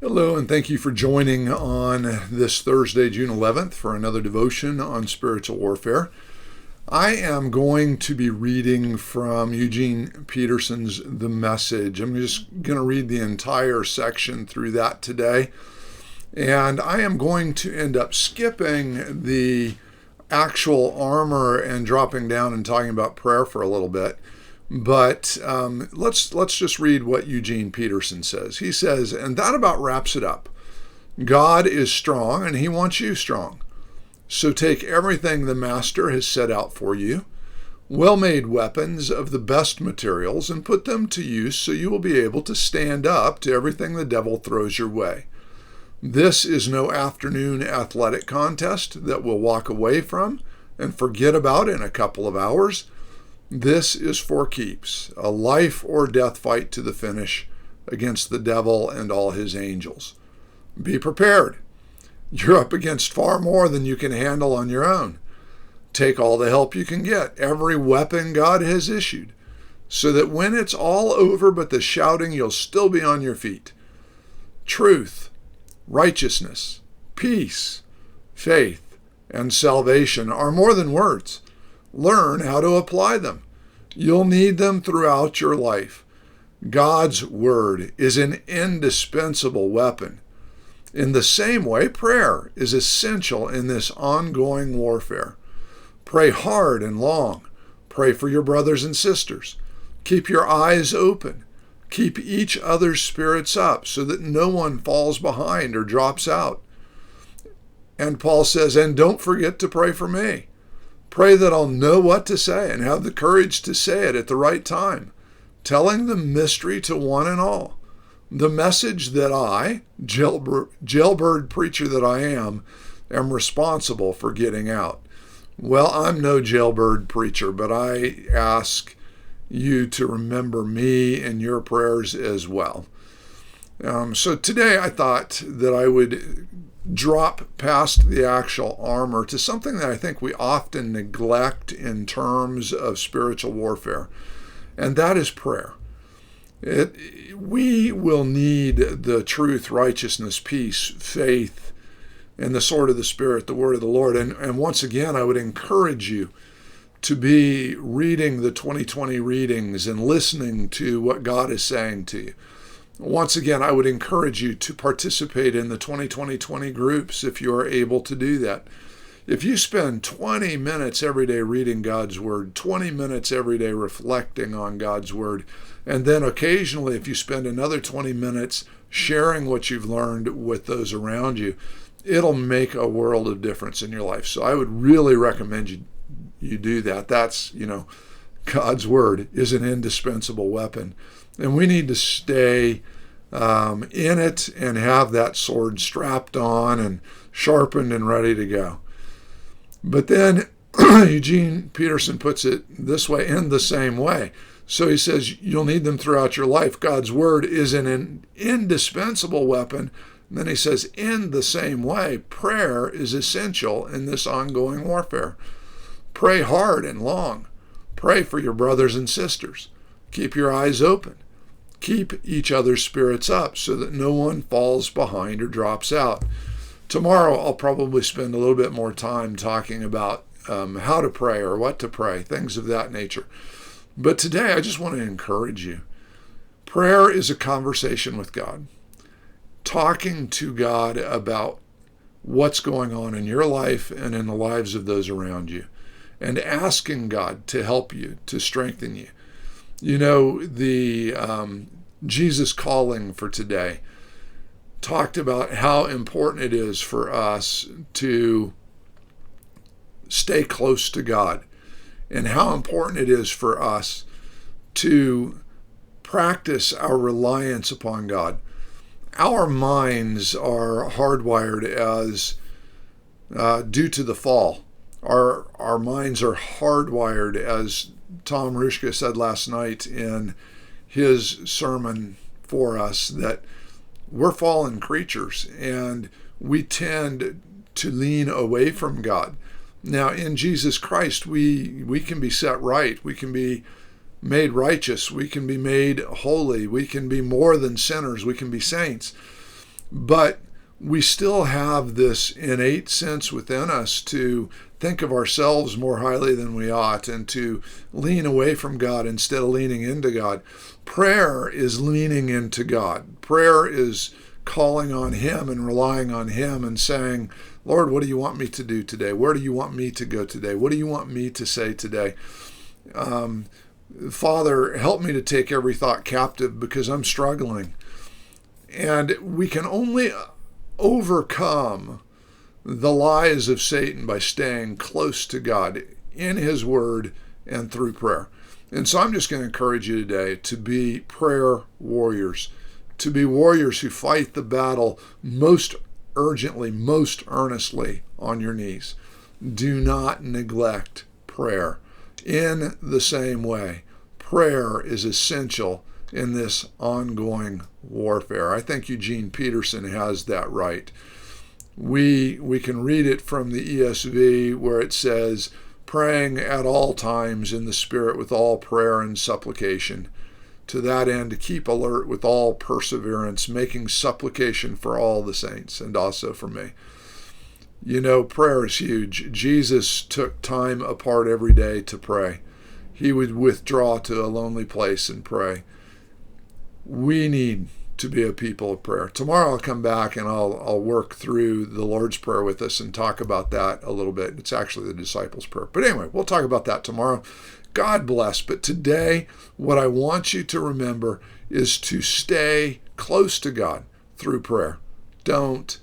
Hello, and thank you for joining on this Thursday, June 11th, for another devotion on spiritual warfare. I am going to be reading from Eugene Peterson's The Message. I'm just going to read the entire section through that today. And I am going to end up skipping the actual armor and dropping down and talking about prayer for a little bit. But let's just read what Eugene Peterson says. He says, and that about wraps it up. God is strong and he wants you strong. So take everything the Master has set out for you, well-made weapons of the best materials, and put them to use so you will be able to stand up to everything the devil throws your way. This is no afternoon athletic contest that we'll walk away from and forget about in a couple of hours. This is for keeps, a life or death fight to the finish against the devil and all his angels. Be prepared. You're up against far more than you can handle on your own. Take all the help you can get, every weapon God has issued, so that when it's all over but the shouting, you'll still be on your feet. Truth, righteousness, peace, faith, and salvation are more than words. Learn how to apply them. You'll need them throughout your life. God's word is an indispensable weapon. In the same way, prayer is essential in this ongoing warfare. Pray hard and long. Pray for your brothers and sisters. Keep your eyes open. Keep each other's spirits up so that no one falls behind or drops out. And Paul says, and don't forget to pray for me. Pray that I'll know what to say and have the courage to say it at the right time, telling the mystery to one and all. The message that I, jailbird preacher that I am responsible for getting out. Well, I'm no jailbird preacher, but I ask you to remember me in your prayers as well. So today I thought that I would drop past the actual armor to something that I think we often neglect in terms of spiritual warfare, and that is prayer. We will need the truth, righteousness, peace, faith, and the sword of the Spirit, the word of the Lord. And once again, I would encourage you to be reading the 2020 readings and listening to what God is saying to you. Once again, I would encourage you to participate in the 2020 groups if you are able to do that. If you spend 20 minutes every day reading God's Word, 20 minutes every day reflecting on God's Word, and then occasionally if you spend another 20 minutes sharing what you've learned with those around you, it'll make a world of difference in your life. So I would really recommend you do that. That's, God's Word is an indispensable weapon. And we need to stay in it and have that sword strapped on and sharpened and ready to go. But then Eugene Peterson puts it this way, in the same way. So he says you'll need them throughout your life. God's word is an indispensable weapon. And then he says, in the same way, prayer is essential in this ongoing warfare. Pray hard and long. Pray for your brothers and sisters. Keep your eyes open. Keep each other's spirits up so that no one falls behind or drops out. Tomorrow, I'll probably spend a little bit more time talking about how to pray or what to pray, things of that nature. But today, I just want to encourage you. Prayer is a conversation with God. Talking to God about what's going on in your life and in the lives of those around you. And asking God to help you, to strengthen you. The Jesus calling for today talked about how important it is for us to stay close to God and how important it is for us to practice our reliance upon God. Our minds are hardwired as due to the fall. Our minds are hardwired, as Tom Rushka said last night in his sermon for us, that we're fallen creatures and we tend to lean away from God. Now, in Jesus Christ, we can be set right. We can be made righteous. We can be made holy. We can be more than sinners. We can be saints. But we still have this innate sense within us to think of ourselves more highly than we ought and to lean away from God instead of leaning into God. Prayer is leaning into God. Prayer is calling on Him and relying on Him and saying, Lord, what do you want me to do today? Where do you want me to go today? What do you want me to say today? Father, help me to take every thought captive because I'm struggling. And we can only overcome the lies of Satan by staying close to God in His Word and through prayer. And so I'm just going to encourage you today to be prayer warriors, to be warriors who fight the battle most urgently, most earnestly on your knees. Do not neglect prayer. In the same way, prayer is essential in this ongoing warfare. I think Eugene Peterson has that right. We can read it from the ESV where it says, praying at all times in the Spirit with all prayer and supplication. To that end, to keep alert with all perseverance, making supplication for all the saints and also for me. You know, prayer is huge. Jesus took time apart every day to pray. He would withdraw to a lonely place and pray. We need to be a people of prayer. Tomorrow I'll come back and I'll work through the Lord's Prayer with us and talk about that a little bit. It's actually the disciples' prayer. But anyway, we'll talk about that tomorrow. God bless. But today, what I want you to remember is to stay close to God through prayer. Don't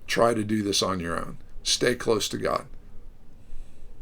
try to do this on your own. Stay close to God.